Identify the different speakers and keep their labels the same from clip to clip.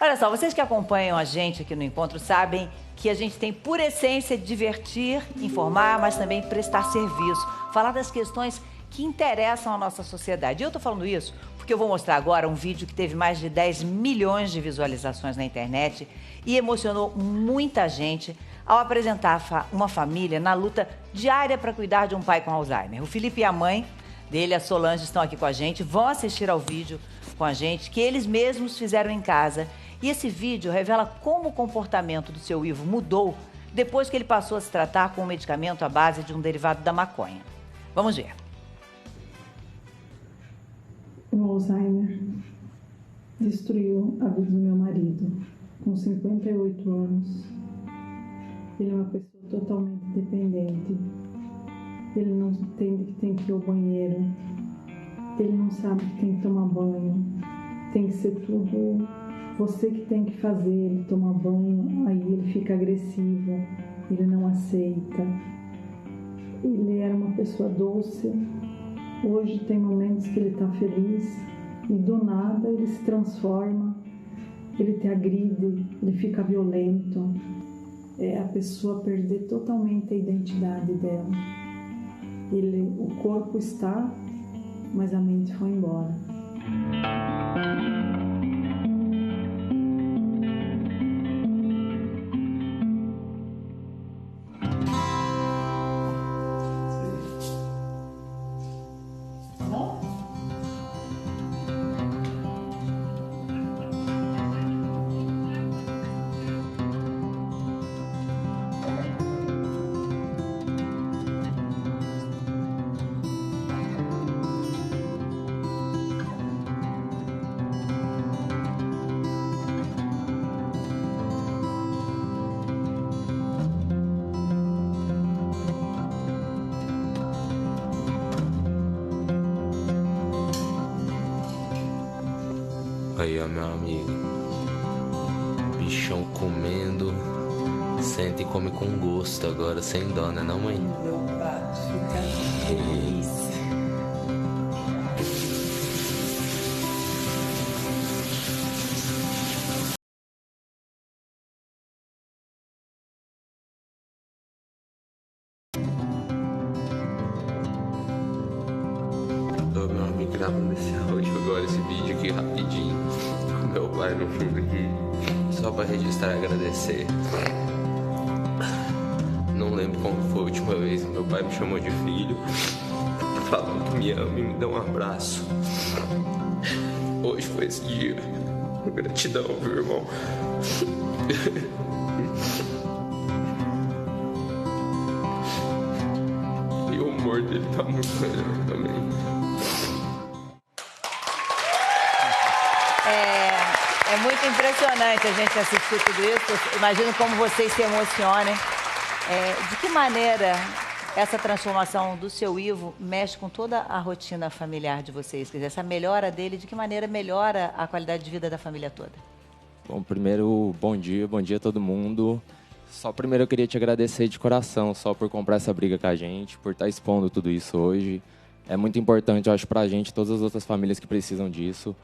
Speaker 1: Olha só, vocês que acompanham a gente aqui no Encontro sabem que a gente tem por essência divertir, informar, mas também prestar serviço, falar das questões que interessam a nossa sociedade. E eu tô falando isso porque eu vou mostrar agora um vídeo que teve mais de 10 milhões de visualizações na internet e emocionou muita gente ao apresentar uma família na luta diária para cuidar de um pai com Alzheimer. O Felipe e a mãe dele, a Solange, estão aqui com a gente, vão assistir ao vídeo com a gente, que eles mesmos fizeram em casa. E esse vídeo revela como o comportamento do seu Ivo mudou depois que ele passou a se tratar com um medicamento à base de um derivado da maconha. Vamos ver.
Speaker 2: O Alzheimer destruiu a vida do meu marido, com 58 anos. Ele é uma pessoa totalmente dependente. Ele não entende que tem que ir ao banheiro. Ele não sabe que tem que tomar banho. Tem que ser tudo você que tem que fazer. Ele toma banho, aí ele fica agressivo. Ele não aceita. Ele era uma pessoa doce. Hoje tem momentos que ele está feliz e do nada ele se transforma. Ele te agride, ele fica violento. É a pessoa perder totalmente a identidade dela. O corpo está, mas a mente foi embora.
Speaker 3: Aí, ó, meu amigo, bichão comendo, sente e come com gosto agora, sem dó, né não, mãe?
Speaker 1: Meu prato fica feliz.
Speaker 3: Ô, meu amigo, gravando esse áudio agora, esse vídeo aqui rapidinho. Meu pai no fundo aqui, só pra registrar e agradecer. Não lembro como foi a última vez que meu pai me chamou de filho, falou que me ama e me dá um abraço. Hoje foi esse dia. Gratidão, meu irmão. E o humor dele tá muito melhor também.
Speaker 1: É muito impressionante a gente assistir tudo isso. Imagino como vocês se emocionem. De que maneira essa transformação do seu Ivo mexe com toda a rotina familiar de vocês? Quer dizer, essa melhora dele, de que maneira melhora a qualidade de vida da família toda?
Speaker 4: Bom, primeiro, bom dia a todo mundo. Só primeiro eu queria te agradecer de coração, só por comprar essa briga com a gente, por estar expondo tudo isso hoje. É muito importante, eu acho, pra gente, todas as outras famílias que precisam disso.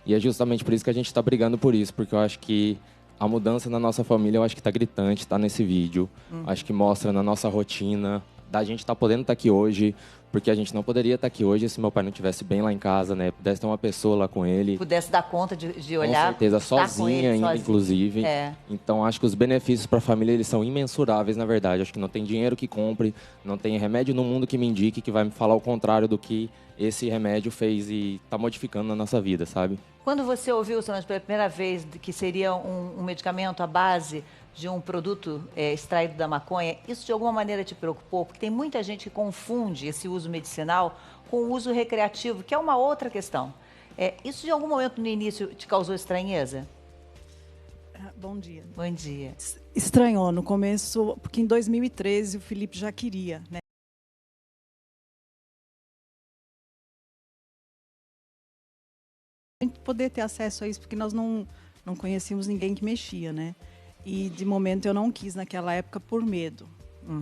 Speaker 4: E é justamente por isso que a gente está brigando por isso, porque eu acho que a mudança na nossa família, eu acho que está gritante, está nesse vídeo. Acho que mostra na nossa rotina, da gente estar podendo estar aqui hoje, porque a gente não poderia estar aqui hoje se meu pai não estivesse bem lá em casa, né? Pudesse ter uma pessoa lá com ele.
Speaker 1: Pudesse dar conta de olhar.
Speaker 4: Com certeza, sozinha ainda, inclusive. Então, acho que os benefícios para a família, eles são imensuráveis, na verdade. Acho que não tem dinheiro que compre, não tem remédio no mundo que me indique, que vai me falar o contrário do que esse remédio fez e está modificando na nossa vida, sabe?
Speaker 1: Quando você ouviu, Solange, pela primeira vez que seria um medicamento à base de um produto extraído da maconha, isso de alguma maneira te preocupou? Porque tem muita gente que confunde esse uso medicinal com o uso recreativo, que é uma outra questão. Isso de algum momento no início te causou estranheza?
Speaker 5: Bom dia.
Speaker 1: Bom dia.
Speaker 5: Estranhou no começo, porque em 2013 o Felipe já queria, né? A gente poder ter acesso a isso, porque nós não conhecíamos ninguém que mexia, né? E de momento eu não quis naquela época por medo.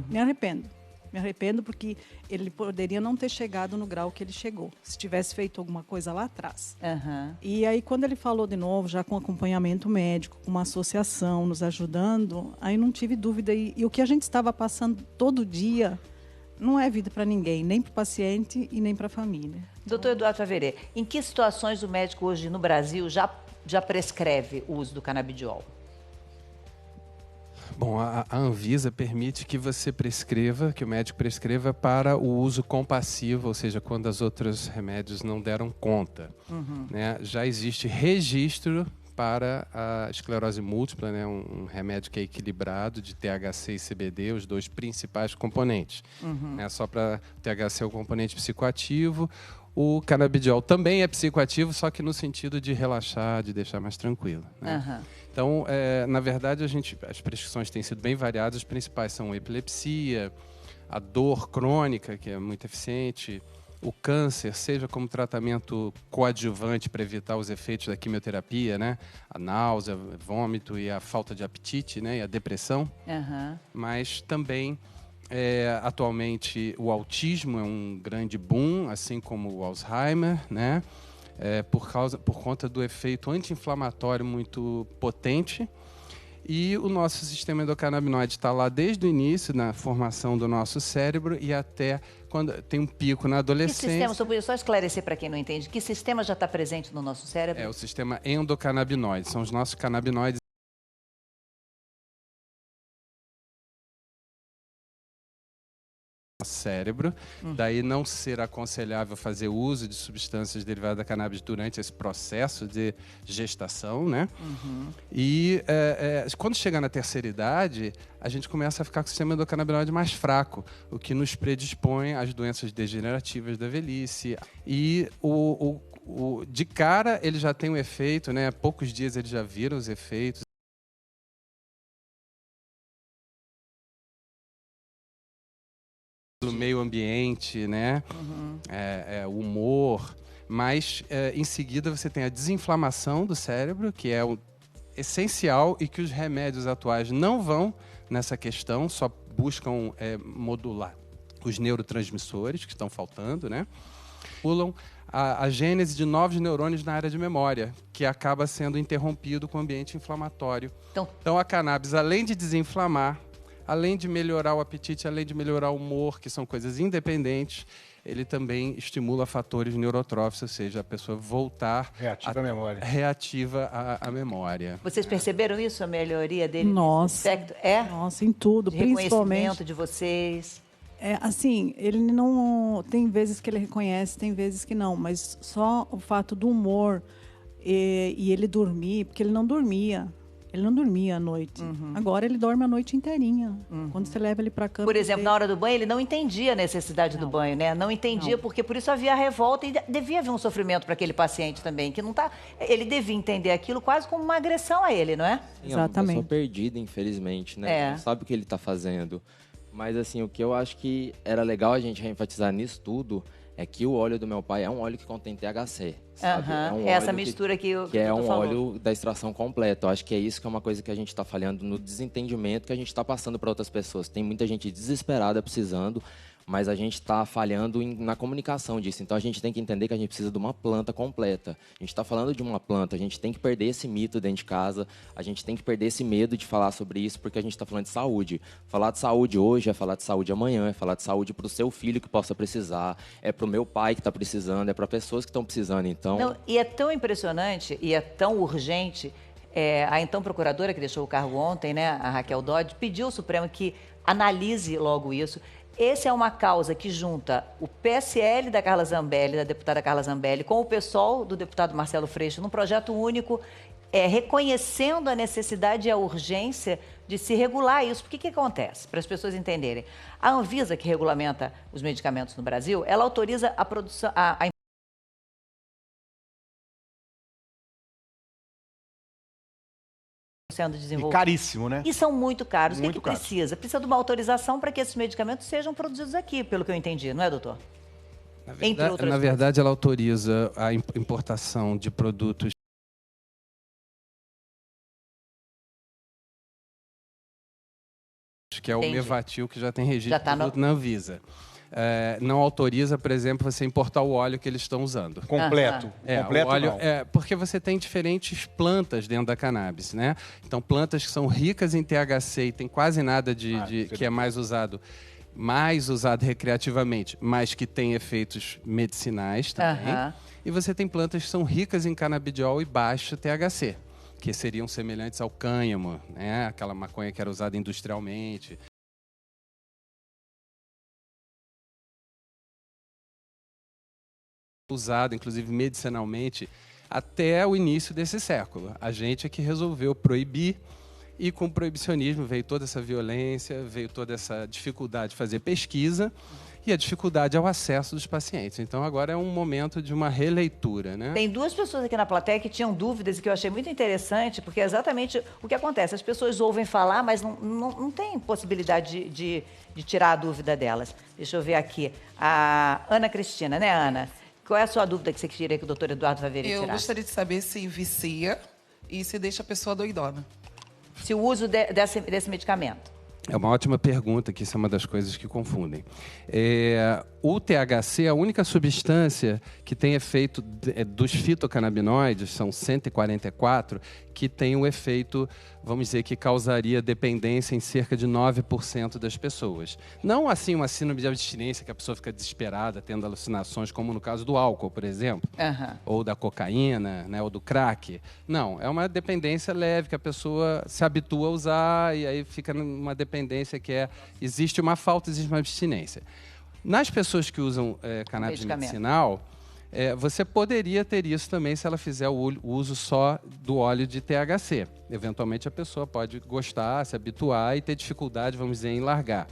Speaker 5: Me arrependo. Me arrependo porque ele poderia não ter chegado no grau que ele chegou, se tivesse feito alguma coisa lá atrás.
Speaker 1: Aham.
Speaker 5: E aí, quando ele falou de novo, já com acompanhamento médico, com uma associação nos ajudando, aí não tive dúvida. E o que a gente estava passando todo dia não é vida para ninguém, nem para o paciente e nem para a família.
Speaker 1: Doutor Eduardo Faverê, em que situações o médico hoje no Brasil já prescreve o uso do canabidiol?
Speaker 6: Bom, a Anvisa permite que você prescreva, que o médico prescreva para o uso compassivo, ou seja, quando os outros remédios não deram conta. Né? Já existe registro para a esclerose múltipla, né? Um remédio que é equilibrado de THC e CBD, os dois principais componentes. Né? Só para o THC é o componente psicoativo, o canabidiol também é psicoativo, só que no sentido de relaxar, de deixar mais tranquilo. Né? Então, na verdade, as prescrições têm sido bem variadas. As principais são a epilepsia, a dor crônica, que é muito eficiente, o câncer, seja como tratamento coadjuvante para evitar os efeitos da quimioterapia, né? A náusea, vômito e a falta de apetite, né? E a depressão. Mas também, atualmente, o autismo é um grande boom, assim como o Alzheimer, né? Por conta do efeito anti-inflamatório muito potente. E o nosso sistema endocannabinoide está lá desde o início, na formação do nosso cérebro, e até quando tem um pico na adolescência.
Speaker 1: Que sistema, só esclarecer para quem não entende, que sistema já está presente no nosso cérebro?
Speaker 6: É o sistema endocannabinoide, são os nossos canabinoides. Cérebro, daí não ser aconselhável fazer uso de substâncias derivadas da cannabis durante esse processo de gestação, né? E quando chega na terceira idade, a gente começa a ficar com o sistema endocannabinoide mais fraco, o que nos predispõe às doenças degenerativas da velhice. E de cara ele já tem um efeito, né? Há poucos dias eles já viram os efeitos no meio ambiente, né? O humor, mas em seguida você tem a desinflamação do cérebro, que é essencial e que os remédios atuais não vão nessa questão, só buscam modular os neurotransmissores que estão faltando, né? Pulam a gênese de novos neurônios na área de memória, que acaba sendo interrompido com o ambiente inflamatório. Então a cannabis, além de desinflamar, além de melhorar o apetite, além de melhorar o humor, que são coisas independentes, ele também estimula fatores neurotróficos, ou seja, a pessoa voltar... Reativa a memória.
Speaker 1: Vocês perceberam isso, a melhoria dele?
Speaker 5: Nossa,
Speaker 1: nesse aspecto?
Speaker 5: Nossa, em tudo,
Speaker 1: De
Speaker 5: principalmente...
Speaker 1: reconhecimento de vocês?
Speaker 5: Assim, ele não... Tem vezes que ele reconhece, tem vezes que não, mas só o fato do humor e ele dormir, porque ele não dormia. Ele não dormia à noite. Agora ele dorme a noite inteirinha. Quando você leva ele para a cama...
Speaker 1: Por exemplo, na hora do banho, ele não entendia a necessidade do banho, né? Não entendia, porque por isso havia revolta e devia haver um sofrimento para aquele paciente também, que não tá... Ele devia entender aquilo quase como uma agressão a ele, não é?
Speaker 4: Sim, é uma pessoa perdida, infelizmente, né? Não sabe o que ele está fazendo. Mas, assim, o que eu acho que era legal a gente reenfatizar nisso tudo é que o óleo do meu pai é um óleo que contém THC, sabe? É um
Speaker 1: essa
Speaker 4: óleo
Speaker 1: mistura que
Speaker 4: é um
Speaker 1: falou.
Speaker 4: óleo da extração completa. Eu acho que é isso que é uma coisa que a gente está falhando no desentendimento que a gente está passando para outras pessoas. Tem muita gente desesperada precisando, mas a gente está falhando na comunicação disso. Então, a gente tem que entender que a gente precisa de uma planta completa. A gente está falando de uma planta, a gente tem que perder esse mito dentro de casa, a gente tem que perder esse medo de falar sobre isso, porque a gente está falando de saúde. Falar de saúde hoje é falar de saúde amanhã, é falar de saúde para o seu filho que possa precisar, é para o meu pai que está precisando, é para pessoas que estão precisando. Então...
Speaker 1: Não, e é tão impressionante e é tão urgente. A então procuradora que deixou o cargo ontem, né, a Raquel Dodge, pediu ao Supremo que analise logo isso. Essa é uma causa que junta o PSL da Carla Zambelli, da deputada Carla Zambelli, com o PSOL do deputado Marcelo Freixo, num projeto único, reconhecendo a necessidade e a urgência de se regular isso. Porque o que acontece? Para as pessoas entenderem. A Anvisa, que regulamenta os medicamentos no Brasil, ela autoriza a produção, a sendo desenvolvido.
Speaker 7: E caríssimo, né?
Speaker 1: E são muito caros.
Speaker 7: Muito
Speaker 1: o que precisa? Precisa de uma autorização para que esses medicamentos sejam produzidos aqui, pelo que eu entendi, não é, doutor?
Speaker 6: Na verdade, ela autoriza a importação de produtos que é o Mevatil, que já tem registro na Anvisa. Não autoriza, por exemplo, você importar o óleo que eles estão usando.
Speaker 7: Completo. Completo
Speaker 6: o óleo,
Speaker 7: não.
Speaker 6: Porque você tem diferentes plantas dentro da cannabis, né? Então, plantas que são ricas em THC e tem quase nada que é mais usado recreativamente, mas que tem efeitos medicinais também. E você tem plantas que são ricas em canabidiol e baixo THC, que seriam semelhantes ao cânhamo, né? Aquela maconha que era usada industrialmente. Usado, inclusive, medicinalmente, até o início desse século. A gente é que resolveu proibir, e com o proibicionismo veio toda essa violência, veio toda essa dificuldade de fazer pesquisa e a dificuldade ao acesso dos pacientes. Então, agora é um momento de uma releitura, né?
Speaker 1: Tem duas pessoas aqui na plateia que tinham dúvidas e que eu achei muito interessante, porque é exatamente o que acontece. As pessoas ouvem falar, mas não tem possibilidade de tirar a dúvida delas. Deixa eu ver aqui. A Ana Cristina, né, Ana? Qual é a sua dúvida que você queria que o doutor Eduardo Faveri tirasse?
Speaker 8: Eu gostaria de saber se vicia e se deixa a pessoa doidona.
Speaker 1: Se o uso desse medicamento.
Speaker 6: É uma ótima pergunta, que isso é uma das coisas que confundem. O THC é a única substância que tem efeito dos fitocannabinoides, são 144, que tem o efeito, vamos dizer, que causaria dependência em cerca de 9% das pessoas. Não assim uma síndrome de abstinência, que a pessoa fica desesperada, tendo alucinações, como no caso do álcool, por exemplo, ou da cocaína, né, ou do crack. Não, é uma dependência leve, que a pessoa se habitua a usar e aí fica numa dependência que existe uma falta, existe uma abstinência. Nas pessoas que usam cannabis medicinal, você poderia ter isso também se ela fizer o uso só do óleo de THC. Eventualmente a pessoa pode gostar, se habituar e ter dificuldade, vamos dizer, em largar.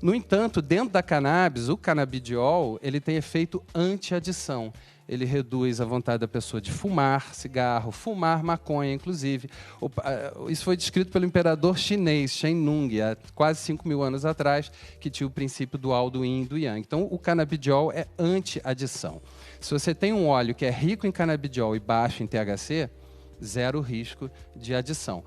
Speaker 6: No entanto, dentro da cannabis, o canabidiol ele tem efeito anti-adição. Ele reduz a vontade da pessoa de fumar cigarro, fumar maconha, inclusive. Isso foi descrito pelo imperador chinês, Shen Nung, há quase 5.000 anos atrás, que tinha o princípio dual do yin e do yang. Então, o canabidiol é anti-adição. Se você tem um óleo que é rico em canabidiol e baixo em THC, zero risco de adição.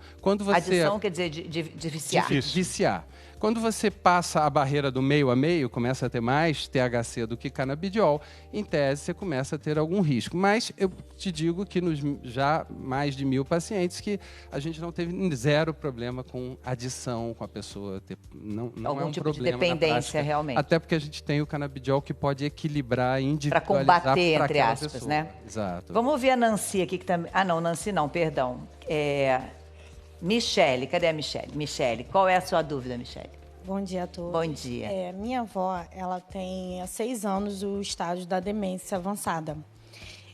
Speaker 1: Adição quer dizer de viciar.
Speaker 6: De viciar. Quando você passa a barreira do meio a meio, começa a ter mais THC do que canabidiol, em tese você começa a ter algum risco. Mas eu te digo que nos já mais de 1.000 pacientes que a gente não teve zero problema com adição, com a pessoa ter, não
Speaker 1: algum
Speaker 6: é um
Speaker 1: tipo
Speaker 6: problema
Speaker 1: de dependência,
Speaker 6: na prática,
Speaker 1: realmente.
Speaker 6: Até porque a gente tem o canabidiol que pode equilibrar e individualizar
Speaker 1: para combater, entre aspas,
Speaker 6: pessoa.
Speaker 1: né?
Speaker 6: Exato.
Speaker 1: Vamos ouvir a Nancy aqui que também. Ah, não, Nancy não, perdão. Michele, cadê a Michele? Michele, qual é a sua dúvida, Michele?
Speaker 9: Bom dia a todos.
Speaker 1: Bom dia.
Speaker 9: Minha avó, ela tem há 6 anos o estágio da demência avançada.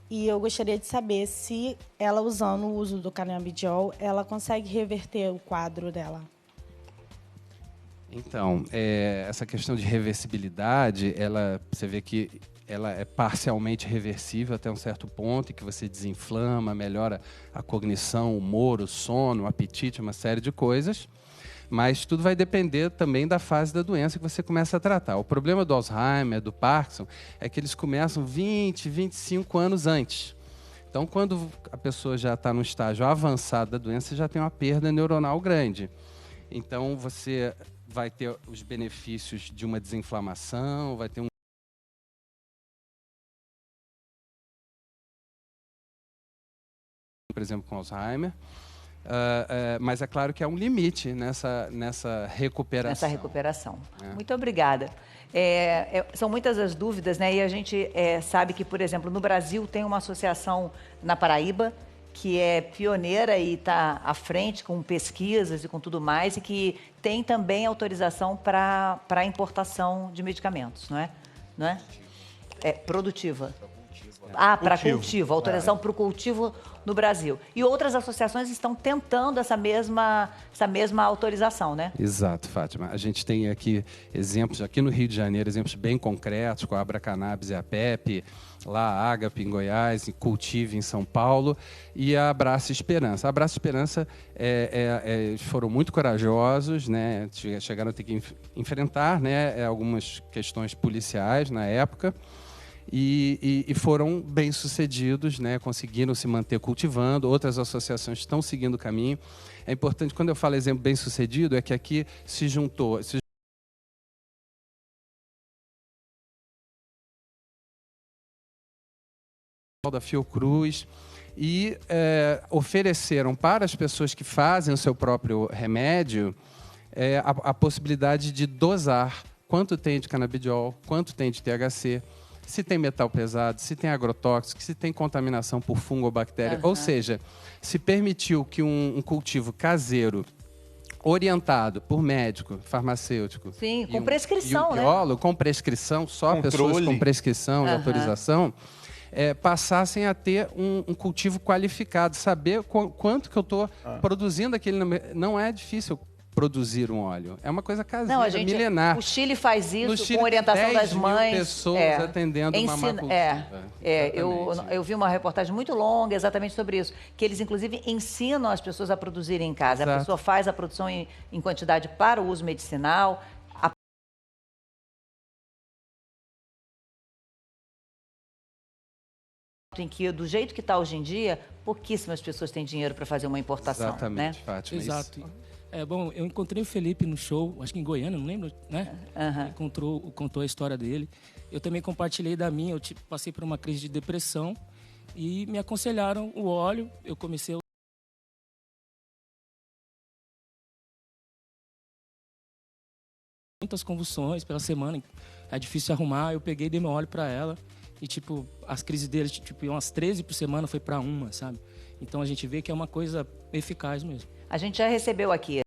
Speaker 9: E eu gostaria de saber se ela, usando o uso do canabidiol, ela consegue reverter o quadro dela.
Speaker 6: Então, essa questão de reversibilidade, você vê que ela é parcialmente reversível até um certo ponto, em que você desinflama, melhora a cognição, o humor, o sono, o apetite, uma série de coisas. Mas tudo vai depender também da fase da doença que você começa a tratar. O problema do Alzheimer, do Parkinson, é que eles começam 20, 25 anos antes. Então, quando a pessoa já está no estágio avançado da doença, você já tem uma perda neuronal grande. Então, você vai ter os benefícios de uma desinflamação, vai ter por exemplo, com Alzheimer. Mas é claro que há um limite nessa recuperação.
Speaker 1: Nessa recuperação. Muito obrigada. São muitas as dúvidas, né? E a gente sabe que, por exemplo, no Brasil tem uma associação na Paraíba que é pioneira e está à frente com pesquisas e com tudo mais, e que tem também autorização para a importação de medicamentos, não é? Não é? Produtiva. Para cultivo, autorização para o cultivo no Brasil. E outras associações estão tentando essa mesma autorização, né?
Speaker 6: Exato, Fátima. A gente tem aqui exemplos, aqui no Rio de Janeiro, exemplos bem concretos, com a Abra Cannabis e a PEP, lá a Agape em Goiás, Cultive em São Paulo, e a Abraço Esperança. A Abraço Esperança foram muito corajosos, né? Chegaram a ter que enfrentar, né, algumas questões policiais na época. e foram bem-sucedidos, né? Conseguiram se manter cultivando, outras associações estão seguindo o caminho. É importante, quando eu falo exemplo bem-sucedido, é que aqui se juntou da Fiocruz e ofereceram para as pessoas que fazem o seu próprio remédio a possibilidade de dosar quanto tem de canabidiol, quanto tem de THC, se tem metal pesado, se tem agrotóxico, se tem contaminação por fungo ou bactéria. Ou seja, se permitiu que um cultivo caseiro orientado por médico, farmacêutico,
Speaker 1: sim, com prescrição,
Speaker 6: e um biólogo, com prescrição, só pessoas com prescrição e autorização, passassem a ter um cultivo qualificado, saber quanto que eu estou produzindo aquele. Não é difícil produzir um óleo. É uma coisa caseira, milenar.
Speaker 1: O Chile faz isso
Speaker 6: no Chile,
Speaker 1: com orientação das mães.
Speaker 6: 10.000 pessoas atendendo uma macultura.
Speaker 1: Eu vi uma reportagem muito longa exatamente sobre isso, que eles, inclusive, ensinam as pessoas a produzirem em casa.
Speaker 6: Exato.
Speaker 1: A pessoa faz a produção em quantidade para o uso medicinal. Em que, do jeito que está hoje em dia, pouquíssimas pessoas têm dinheiro para fazer uma importação.
Speaker 6: Exatamente,
Speaker 1: né?
Speaker 6: Fátima.
Speaker 7: Exato. Bom, eu encontrei o Felipe no show, acho que em Goiânia, não lembro, né? Ele contou a história dele. Eu também compartilhei da minha, eu passei por uma crise de depressão e me aconselharam o óleo, eu comecei a muitas convulsões pela semana, é difícil arrumar, eu peguei e dei meu óleo para ela e, as crises dele, umas 13 por semana foi para uma, sabe? Então a gente vê que é uma coisa eficaz mesmo.
Speaker 1: A gente já recebeu aqui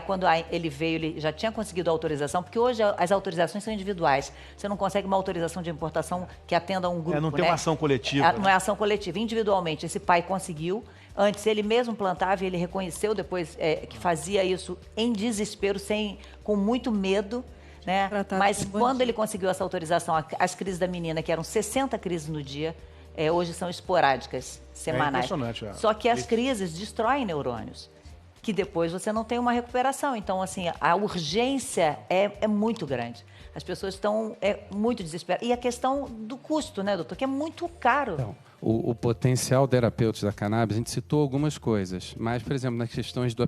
Speaker 1: quando ele veio, ele já tinha conseguido a autorização, porque hoje as autorizações são individuais. Você não consegue uma autorização de importação que atenda a um grupo,
Speaker 10: não tem uma ação coletiva.
Speaker 1: Não é ação coletiva, individualmente. Esse pai conseguiu. Antes ele mesmo plantava e ele reconheceu depois que fazia isso em desespero, com muito medo. Né? Mas quando ele conseguiu essa autorização, as crises da menina, que eram 60 crises no dia, hoje são esporádicas, semanais.
Speaker 10: É impressionante.
Speaker 1: Só que as crises destroem neurônios, que depois você não tem uma recuperação. Então, assim, a urgência é muito grande. As pessoas estão muito desesperadas. E a questão do custo, né, doutor? Que é muito caro.
Speaker 6: Então, o potencial terapêutico da cannabis, a gente citou algumas coisas, mas, por exemplo,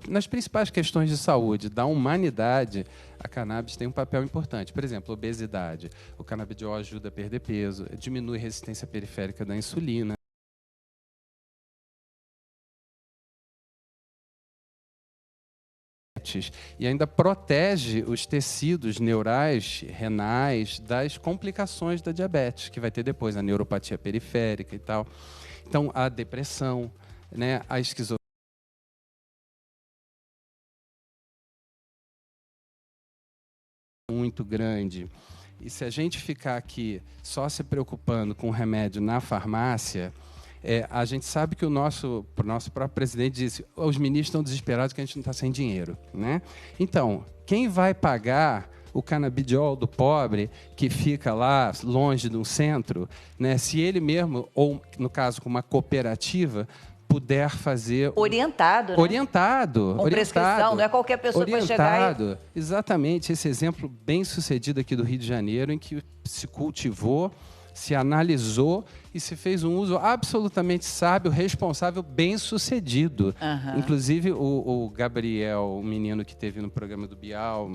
Speaker 6: nas principais questões de saúde da humanidade, a cannabis tem um papel importante. Por exemplo, obesidade. O canabidiol ajuda a perder peso, diminui a resistência periférica da insulina. E ainda protege os tecidos neurais, renais, das complicações da diabetes, que vai ter depois a neuropatia periférica e tal. Então, a depressão, né, a esquizofrenia, muito grande. E se a gente ficar aqui só se preocupando com o remédio na farmácia, a gente sabe que o nosso próprio presidente disse: os ministros estão desesperados que a gente não está sem dinheiro, né? Então, quem vai pagar o canabidiol do pobre que fica lá longe de um centro, né? Se ele mesmo, ou no caso com uma cooperativa, puder fazer
Speaker 1: orientado, né?
Speaker 6: Orientado.
Speaker 1: Prescrição, não é qualquer pessoa que vai chegar e...
Speaker 6: Exatamente, esse exemplo bem sucedido aqui do Rio de Janeiro, em que se cultivou, se analisou e se fez um uso absolutamente sábio, responsável, bem-sucedido. Inclusive, o Gabriel, o menino que teve no programa do Bial,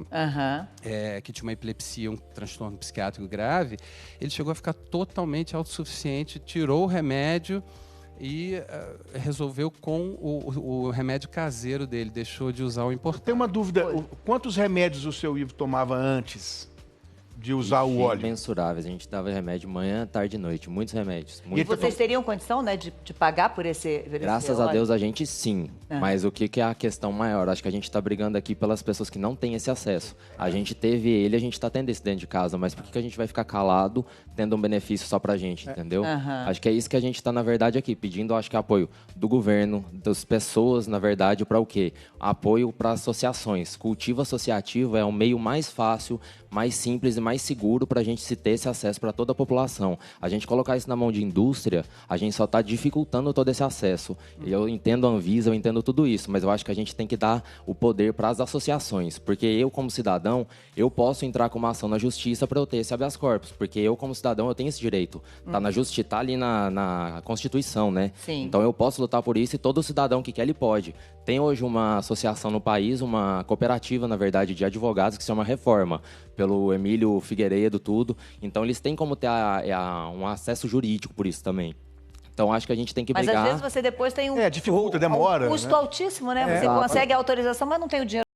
Speaker 6: que tinha uma epilepsia, um transtorno psiquiátrico grave, ele chegou a ficar totalmente autossuficiente, tirou o remédio e resolveu com o remédio caseiro dele, deixou de usar o importado.
Speaker 10: Tem uma dúvida, quantos remédios o seu Ivo tomava antes de usar o óleo?
Speaker 4: Imensuráveis. A gente dava remédio manhã, tarde e noite. Muitos remédios.
Speaker 1: E vocês teriam condição, né, de pagar por esse
Speaker 4: Graças a Deus, a gente sim. Mas o que é a questão maior? Acho que a gente está brigando aqui pelas pessoas que não têm esse acesso. A gente teve ele, a gente está tendo esse dentro de casa. Mas por que a gente vai ficar calado tendo um benefício só pra gente, entendeu? Acho que é isso que a gente está, na verdade, aqui. Pedindo, acho que apoio do governo, das pessoas, na verdade, para o quê? Apoio para associações. Cultivo associativo é o meio mais fácil mais simples e mais seguro para a gente se ter esse acesso para toda a população. A gente colocar isso na mão de indústria, a gente só está dificultando todo esse acesso. Eu entendo a Anvisa, eu entendo tudo isso, mas eu acho que a gente tem que dar o poder para as associações, porque eu, como cidadão, eu posso entrar com uma ação na justiça para eu ter esse habeas corpus, porque eu, como cidadão, eu tenho esse direito. Tá na justiça, tá ali na Constituição, né?
Speaker 1: Sim.
Speaker 4: Então eu posso lutar por isso e todo cidadão que quer, ele pode. Tem hoje uma associação no país, uma cooperativa, na verdade, de advogados que se chama Reforma, pelo Emílio Figueiredo, tudo. Então eles têm como ter um acesso jurídico por isso também. Então acho que a gente tem que brigar.
Speaker 1: Mas às vezes você depois tem
Speaker 10: dificulta, demora.
Speaker 1: Um custo
Speaker 10: né?
Speaker 1: altíssimo, né? Você consegue a autorização, mas não tem o dinheiro.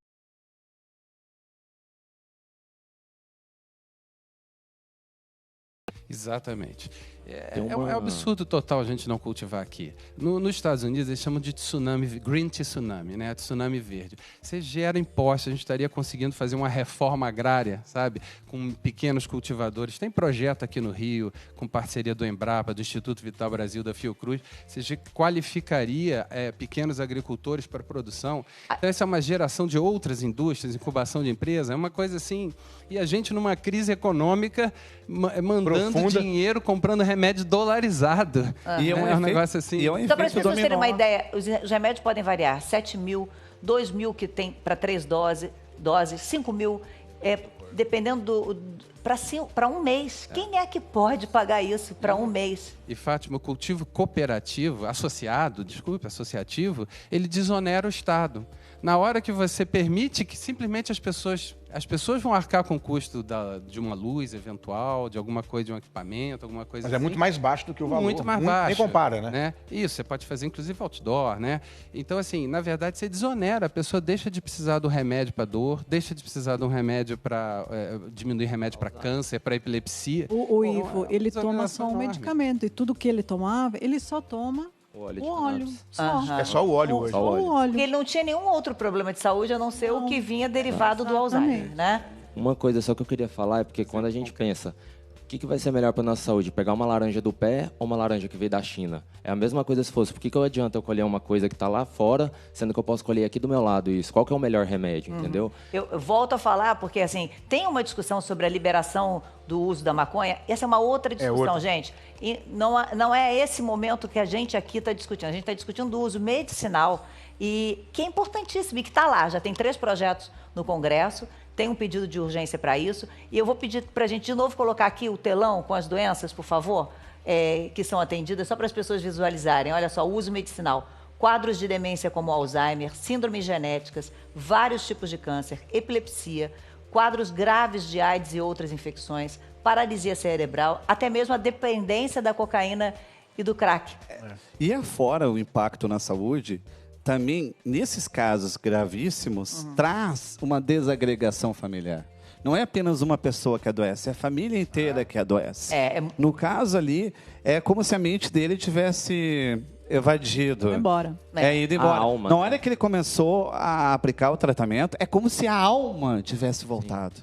Speaker 6: Exatamente. É um absurdo total a gente não cultivar aqui. Nos Estados Unidos, eles chamam de tsunami, green tsunami, né? Tsunami verde. Você gera impostos, a gente estaria conseguindo fazer uma reforma agrária, sabe? Com pequenos cultivadores. Tem projeto aqui no Rio, com parceria do Embrapa, do Instituto Vital Brasil, da Fiocruz. Você qualificaria pequenos agricultores para produção. Então, essa é uma geração de outras indústrias, incubação de empresa. É uma coisa assim... E a gente, numa crise econômica, mandando
Speaker 10: profunda.
Speaker 6: Dinheiro, comprando remédio dolarizado.
Speaker 11: E
Speaker 6: um negócio assim.
Speaker 1: Então, para as pessoas terem uma ideia, os remédios podem variar. 7 mil, 2 mil que tem para 3 doses, 5 mil, dependendo para um mês. Quem é que pode pagar isso para um mês?
Speaker 6: E, Fátima, o cultivo cooperativo, associativo, ele desonera o Estado. Na hora que você permite que simplesmente as pessoas vão arcar com o custo de uma luz eventual, de alguma coisa, de um equipamento, alguma coisa
Speaker 10: Mas
Speaker 6: assim.
Speaker 10: é muito mais baixo do que o valor.
Speaker 6: Muito mais baixo.
Speaker 10: Nem compara, né?
Speaker 6: Isso, você pode fazer inclusive outdoor, né? Então, assim, na verdade, você desonera. A pessoa deixa de precisar do remédio para dor, deixa de precisar de um remédio para diminuir remédio para câncer, para epilepsia.
Speaker 5: O Ivo, ele toma só um medicamento e tudo que ele tomava, ele só toma o óleo.
Speaker 10: É só o óleo hoje.
Speaker 5: Só o óleo.
Speaker 1: Porque ele não tinha nenhum outro problema de saúde, a não ser o que vinha derivado do Alzheimer, né?
Speaker 4: Uma coisa só que eu queria falar é porque quando a gente pensa, o que vai ser melhor para nossa saúde? Pegar uma laranja do pé ou uma laranja que veio da China? É a mesma coisa se fosse. Por que adianta eu colher uma coisa que está lá fora, sendo que eu posso colher aqui do meu lado isso? Qual que é o melhor remédio, entendeu?
Speaker 1: Eu volto a falar porque, assim, tem uma discussão sobre a liberação do uso da maconha. Essa é uma outra discussão, gente. E não é esse momento que a gente aqui está discutindo. A gente está discutindo do uso medicinal e que é importantíssimo e que está lá. Já tem 3 projetos no Congresso. Tem um pedido de urgência para isso. E eu vou pedir para a gente de novo colocar aqui o telão com as doenças, por favor, que são atendidas, só para as pessoas visualizarem. Olha só, uso medicinal. Quadros de demência como Alzheimer, síndromes genéticas, vários tipos de câncer, epilepsia, quadros graves de AIDS e outras infecções, paralisia cerebral, até mesmo a dependência da cocaína e do crack.
Speaker 11: E afora o impacto na saúde, também, nesses casos gravíssimos, traz uma desagregação familiar. Não é apenas uma pessoa que adoece, é a família inteira que adoece. No caso ali, é como se a mente dele tivesse evadido.
Speaker 5: Embora.
Speaker 11: Ido embora. Alma, na hora que ele começou a aplicar o tratamento, é como se a alma tivesse voltado.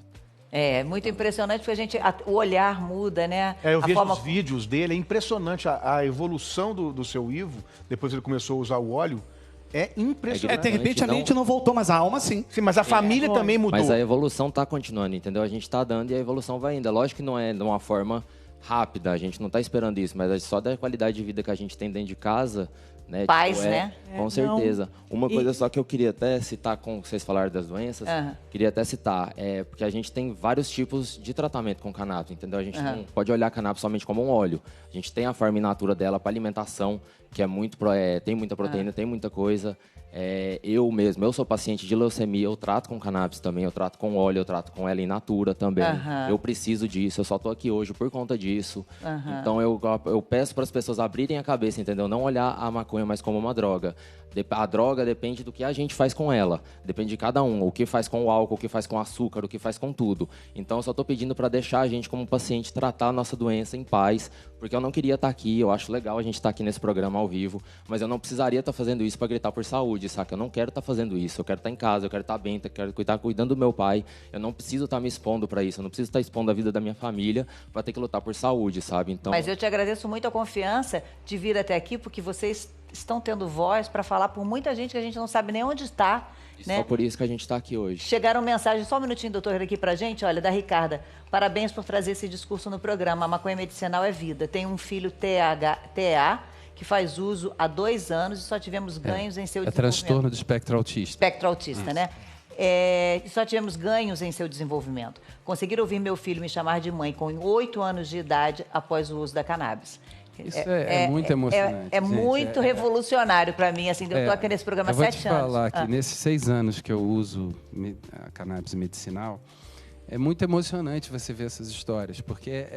Speaker 1: É muito impressionante porque o olhar muda, né?
Speaker 10: Eu vejo os vídeos dele, é impressionante a evolução do seu Ivo, depois ele começou a usar o óleo. É impressionante.
Speaker 11: De repente a mente não voltou, mas a alma sim.
Speaker 10: Sim, mas a família também mudou.
Speaker 4: Mas a evolução está continuando, entendeu? A gente está dando e a evolução vai indo. Lógico que não é de uma forma rápida, a gente não está esperando isso, mas é só da qualidade de vida que a gente tem dentro de casa, né?
Speaker 1: Paz, né?
Speaker 4: Com certeza. Uma coisa só que eu queria até citar, com vocês falaram das doenças, queria até citar, porque a gente tem vários tipos de tratamento com cannabis, entendeu? A gente não pode olhar a cannabis somente como um óleo. A gente tem a forma in natura dela para alimentação, que é muito, tem muita proteína, tem muita coisa. Eu sou paciente de leucemia, eu trato com cannabis também, eu trato com óleo, eu trato com ela in natura também. Eu preciso disso, eu só tô aqui hoje por conta disso. Então eu peço para as pessoas abrirem a cabeça, entendeu? Não olhar a maconha mais como uma droga. A droga depende do que a gente faz com ela. Depende de cada um. O que faz com o álcool, o que faz com o açúcar, o que faz com tudo. Então eu só tô pedindo para deixar a gente como paciente tratar a nossa doença em paz, porque eu não queria estar aqui, eu acho legal a gente estar aqui nesse programa ao vivo, mas eu não precisaria estar fazendo isso para gritar por saúde, saca? Eu não quero estar fazendo isso, eu quero estar em casa, eu quero estar bem, eu quero estar cuidando do meu pai, eu não preciso estar me expondo para isso, eu não preciso estar expondo a vida da minha família para ter que lutar por saúde, sabe? Então...
Speaker 1: Mas eu te agradeço muito a confiança de vir até aqui, porque vocês estão tendo voz para falar por muita gente que a gente não sabe nem onde está. Né?
Speaker 4: Só por isso que a gente está aqui hoje.
Speaker 1: Chegaram mensagens, só um minutinho, doutor, aqui pra gente, olha, da Ricarda. Parabéns por trazer esse discurso no programa. A maconha medicinal é vida. Tem um filho TEA, que faz uso há 2 anos e só tivemos ganhos em seu desenvolvimento.
Speaker 6: Transtorno do espectro autista.
Speaker 1: Espectro autista, né? Só tivemos ganhos em seu desenvolvimento. Conseguir ouvir meu filho me chamar de mãe com 8 anos de idade após o uso da cannabis.
Speaker 6: Isso é muito emocionante.
Speaker 1: É muito revolucionário para mim, assim, eu estou aqui nesse programa há 7 anos.
Speaker 6: Eu vou te falar que nesses 6 anos que eu uso a cannabis medicinal, é muito emocionante você ver essas histórias, porque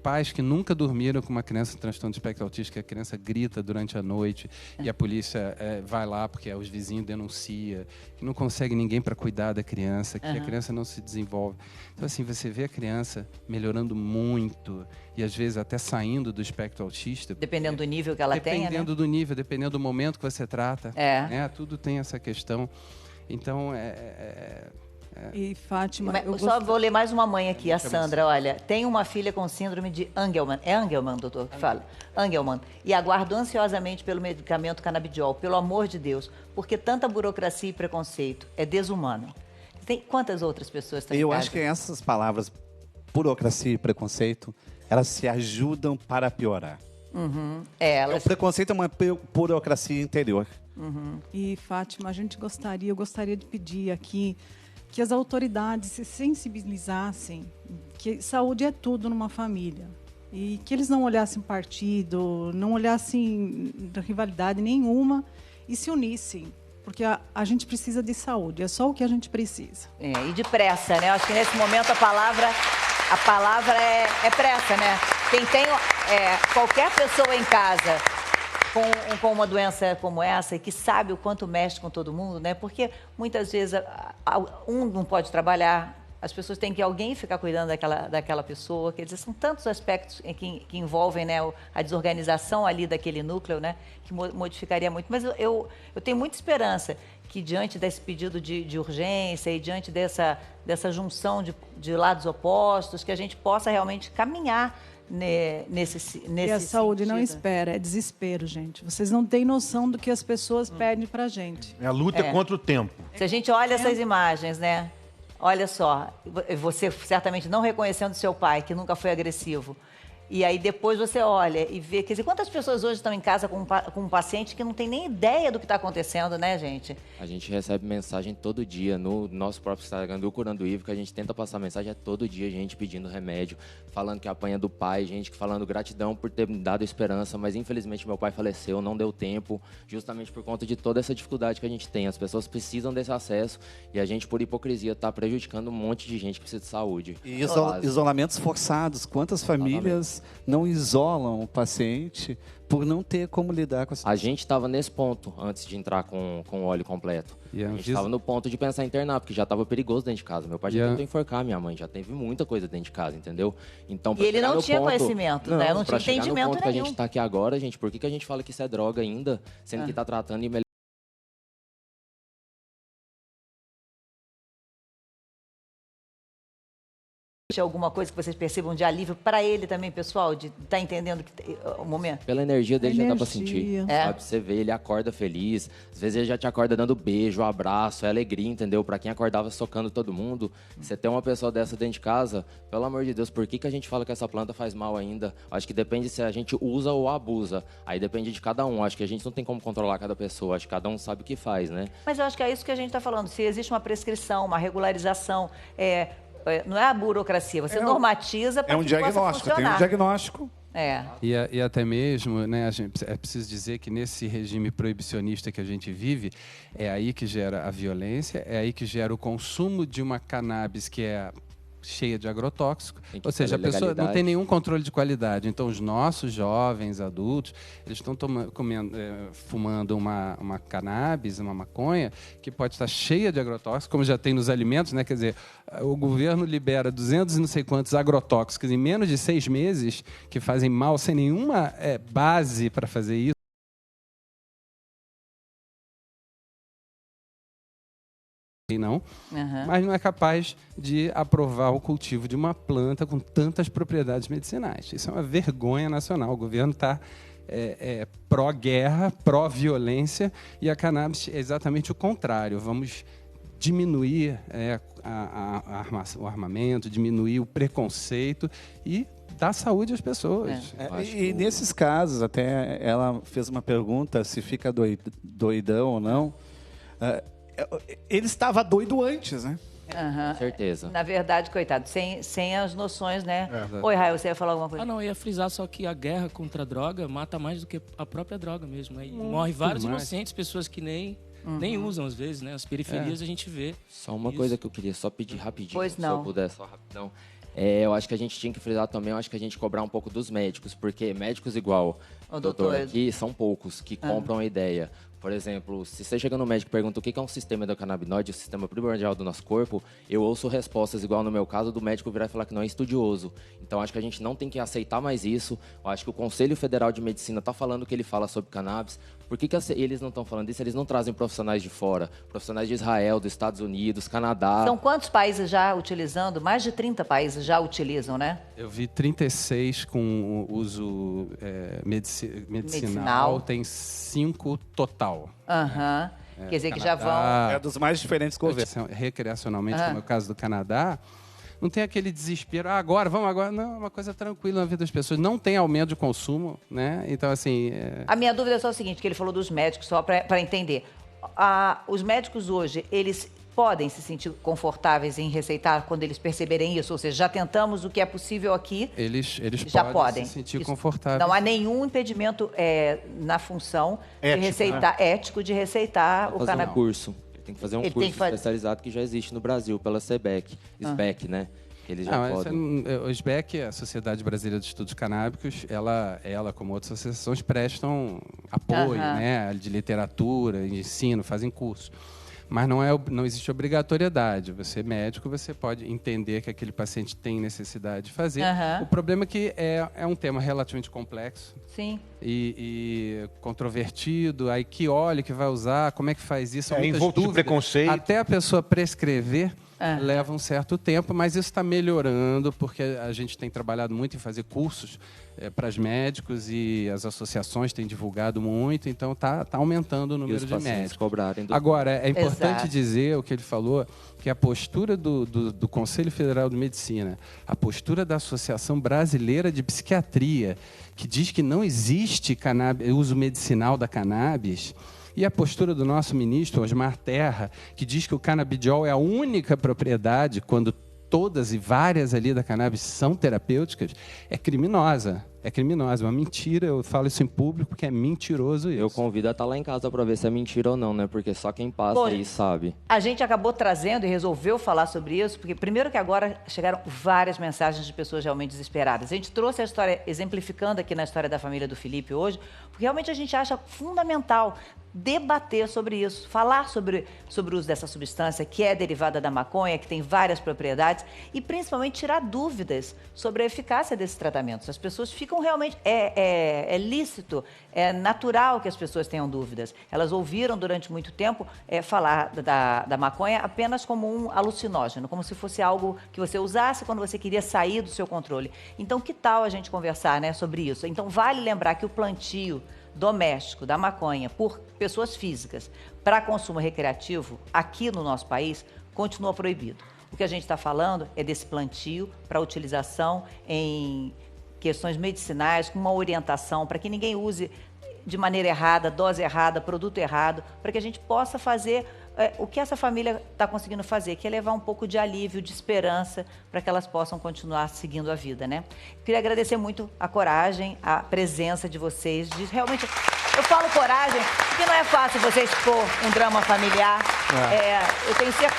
Speaker 6: pais que nunca dormiram com uma criança com transtorno de espectro autista, que a criança grita durante a noite e a polícia vai lá porque os vizinhos denunciam, que não consegue ninguém para cuidar da criança, que a criança não se desenvolve. Então, assim, você vê a criança melhorando muito e, às vezes, até saindo do espectro autista.
Speaker 1: Dependendo do nível que ela tenha,
Speaker 6: Dependendo do nível, dependendo do momento que você trata. Né? Tudo tem essa questão. Então,
Speaker 5: E, Fátima...
Speaker 1: Só vou ler mais uma mãe aqui, a Sandra. Olha, tem uma filha com síndrome de Angelman. É Angelman, doutor, que fala? Angelman. E aguardo ansiosamente pelo medicamento canabidiol. Pelo amor de Deus. Porque tanta burocracia e preconceito é desumano. Tem quantas outras pessoas estão em casa?
Speaker 11: Eu acho que essas palavras, burocracia e preconceito, elas se ajudam para piorar. O preconceito é uma burocracia interior.
Speaker 5: E, Fátima, eu gostaria de pedir aqui que as autoridades se sensibilizassem, que saúde é tudo numa família. E que eles não olhassem partido, não olhassem rivalidade nenhuma e se unissem. Porque a gente precisa de saúde, é só o que a gente precisa.
Speaker 1: E depressa, né? Eu acho que nesse momento a palavra é pressa, né? Quem tem qualquer pessoa em casa com uma doença como essa e que sabe o quanto mexe com todo mundo, né? Porque muitas vezes um não pode trabalhar, as pessoas têm que alguém ficar cuidando daquela pessoa. Quer dizer, são tantos aspectos que envolvem, né, a desorganização ali daquele núcleo, né, que modificaria muito. Mas eu tenho muita esperança que diante desse pedido de urgência e diante dessa junção de lados opostos, que a gente possa realmente caminhar nesse
Speaker 5: E a saúde não espera, é desespero, gente. Vocês não têm noção do que as pessoas pedem pra gente.
Speaker 10: É a luta contra o tempo.
Speaker 1: Se a gente olha essas imagens, né? Olha só, você certamente não reconhecendo seu pai, que nunca foi agressivo. E aí depois você olha e vê, quer dizer, quantas pessoas hoje estão em casa com um paciente que não tem nem ideia do que está acontecendo, né, gente?
Speaker 4: A gente recebe mensagem todo dia no nosso próprio Instagram do Curando Ivo, que a gente tenta passar mensagem todo dia, gente pedindo remédio, falando que apanha do pai, gente falando gratidão por ter me dado esperança, mas infelizmente meu pai faleceu, não deu tempo, justamente por conta de toda essa dificuldade que a gente tem. As pessoas precisam desse acesso e a gente, por hipocrisia, está prejudicando um monte de gente que precisa de saúde.
Speaker 11: E isolamentos forçados. Quantas famílias não isolam o paciente por não ter como lidar com a situação?
Speaker 4: A gente estava nesse ponto antes de entrar com o óleo completo. A gente estava no ponto de pensar em internar, porque já estava perigoso dentro de casa. Meu pai já tentou enforcar minha mãe, já teve muita coisa dentro de casa, entendeu? Então,
Speaker 1: e ele não tinha conhecimento, né? Não tinha entendimento nenhum.
Speaker 4: Que a gente está aqui agora, gente, por que a gente fala que isso é droga ainda, sendo que está tratando e melhor?
Speaker 1: Alguma coisa que vocês percebam de alívio para ele também, pessoal, de estar entendendo o momento?
Speaker 4: Pela energia dele já dá pra sentir, sabe? Você vê, ele acorda feliz, às vezes ele já te acorda dando beijo, abraço, é alegria, entendeu? Pra quem acordava socando todo mundo, você ter uma pessoa dessa dentro de casa, pelo amor de Deus, por que a gente fala que essa planta faz mal ainda? Acho que depende se a gente usa ou abusa, aí depende de cada um, acho que a gente não tem como controlar cada pessoa, acho que cada um sabe o que faz, né?
Speaker 1: Mas eu acho que é isso que a gente tá falando, se existe uma prescrição, uma regularização, não é a burocracia, você normatiza para que possa funcionar.
Speaker 11: Tem um diagnóstico.
Speaker 6: E até mesmo, né, é preciso dizer que nesse regime proibicionista que a gente vive, é aí que gera a violência, é aí que gera o consumo de uma cannabis que é cheia de agrotóxico, ou seja, a pessoa não tem nenhum controle de qualidade. Então, os nossos jovens, adultos, eles estão fumando uma cannabis, uma maconha, que pode estar cheia de agrotóxicos, como já tem nos alimentos, né? Quer dizer, o governo libera 200 e não sei quantos agrotóxicos em menos de 6 meses, que fazem mal sem nenhuma base para fazer isso. Mas não é capaz de aprovar o cultivo de uma planta com tantas propriedades medicinais. Isso é uma vergonha nacional. O governo está pró-guerra, pró-violência, e a cannabis é exatamente o contrário. Vamos diminuir o armamento, diminuir o preconceito e dar saúde às pessoas.
Speaker 11: E nesses casos, até ela fez uma pergunta se fica doidão ou não. Ele estava doido antes, né?
Speaker 1: Uhum.
Speaker 4: Certeza.
Speaker 1: Na verdade, coitado, sem as noções, né? Oi, Raio, você ia falar alguma coisa?
Speaker 7: Não, eu ia frisar só que a guerra contra a droga mata mais do que a própria droga mesmo, né? E morre vários inocentes, pessoas que nem usam às vezes, né? As periferias a gente vê.
Speaker 4: Só uma coisa que eu queria só pedir rapidinho,
Speaker 1: pois não.
Speaker 4: se eu puder, só rapidão. Eu acho que a gente tinha que frisar também, eu acho que a gente cobrar um pouco dos médicos, porque médicos igual o doutor aqui são poucos que compram a ideia. Por exemplo, se você chega no médico e pergunta o que é um sistema endocannabinoide, o sistema primordial do nosso corpo, eu ouço respostas, igual no meu caso, do médico virar e falar que não é estudioso. Então, acho que a gente não tem que aceitar mais isso. Eu acho que o Conselho Federal de Medicina está falando o que ele fala sobre cannabis. Por que eles não estão falando isso? Eles não trazem profissionais de fora, profissionais de Israel, dos Estados Unidos, Canadá.
Speaker 1: São quantos países já utilizando? Mais de 30 países já utilizam, né?
Speaker 6: Eu vi 36 com uso medicinal, tem 5 total.
Speaker 1: Quer dizer que já vão...
Speaker 11: É dos mais diferentes governos.
Speaker 6: Recreacionalmente, como é o caso do Canadá, não tem aquele desespero, vamos agora. Não, é uma coisa tranquila na vida das pessoas. Não tem aumento de consumo, né? Então, assim...
Speaker 1: A minha dúvida é só o seguinte, que ele falou dos médicos, só para entender. Os médicos hoje, eles podem se sentir confortáveis em receitar quando eles perceberem isso? Ou seja, já tentamos o que é possível aqui,
Speaker 6: eles
Speaker 1: já podem
Speaker 6: se sentir confortáveis.
Speaker 1: Não há nenhum impedimento na função de receitar, ético de receitar o cannabis.
Speaker 4: Um curso. Ele tem que fazer um curso especializado que já existe no Brasil, pela SBEC, né? Eles já podem.
Speaker 6: O SBEC, a Sociedade Brasileira de Estudos Canábicos, ela como outras associações, prestam apoio, né, de literatura, de ensino, fazem curso. Mas não existe obrigatoriedade. Você é médico, você pode entender que aquele paciente tem necessidade de fazer. O problema é que é um tema relativamente complexo.
Speaker 1: Sim.
Speaker 6: E controvertido. Aí que óleo que vai usar, como é que faz isso?
Speaker 10: Envolto de preconceito.
Speaker 6: Até a pessoa prescrever leva um certo tempo, mas isso está melhorando, porque a gente tem trabalhado muito em fazer cursos para os médicos e as associações têm divulgado muito, então está aumentando o número de médicos. Agora, é importante dizer o que ele falou, que a postura do Conselho Federal de Medicina, a postura da Associação Brasileira de Psiquiatria, que diz que não existe uso medicinal da cannabis, e a postura do nosso ministro, Osmar Terra, que diz que o canabidiol é a única propriedade, quando todas e várias ali da cannabis são terapêuticas, é criminosa. É criminosa, uma mentira. Eu falo isso em público porque é mentiroso isso.
Speaker 4: Eu convido a estar lá em casa para ver se é mentira ou não, né? Porque só quem passa aí sabe.
Speaker 1: A gente acabou trazendo e resolveu falar sobre isso, porque primeiro que agora chegaram várias mensagens de pessoas realmente desesperadas. A gente trouxe a história, exemplificando aqui na história da família do Felipe hoje, porque realmente a gente acha fundamental debater sobre isso, falar sobre o uso dessa substância que é derivada da maconha, que tem várias propriedades, e principalmente tirar dúvidas sobre a eficácia desses tratamentos. As pessoas ficam realmente... É lícito, é natural que as pessoas tenham dúvidas. Elas ouviram durante muito tempo falar da maconha apenas como um alucinógeno, como se fosse algo que você usasse quando você queria sair do seu controle. Então, que tal a gente conversar, né, sobre isso? Então, vale lembrar que o plantio doméstico da maconha por pessoas físicas para consumo recreativo aqui no nosso país continua proibido. O que a gente está falando é desse plantio para utilização em questões medicinais, com uma orientação para que ninguém use de maneira errada, dose errada, produto errado, para que a gente possa fazer o que essa família está conseguindo fazer, que é levar um pouco de alívio, de esperança, para que elas possam continuar seguindo a vida, né? Queria agradecer muito a coragem, a presença de vocês, de realmente... Eu falo coragem porque não é fácil você expor um drama familiar. Eu tenho certeza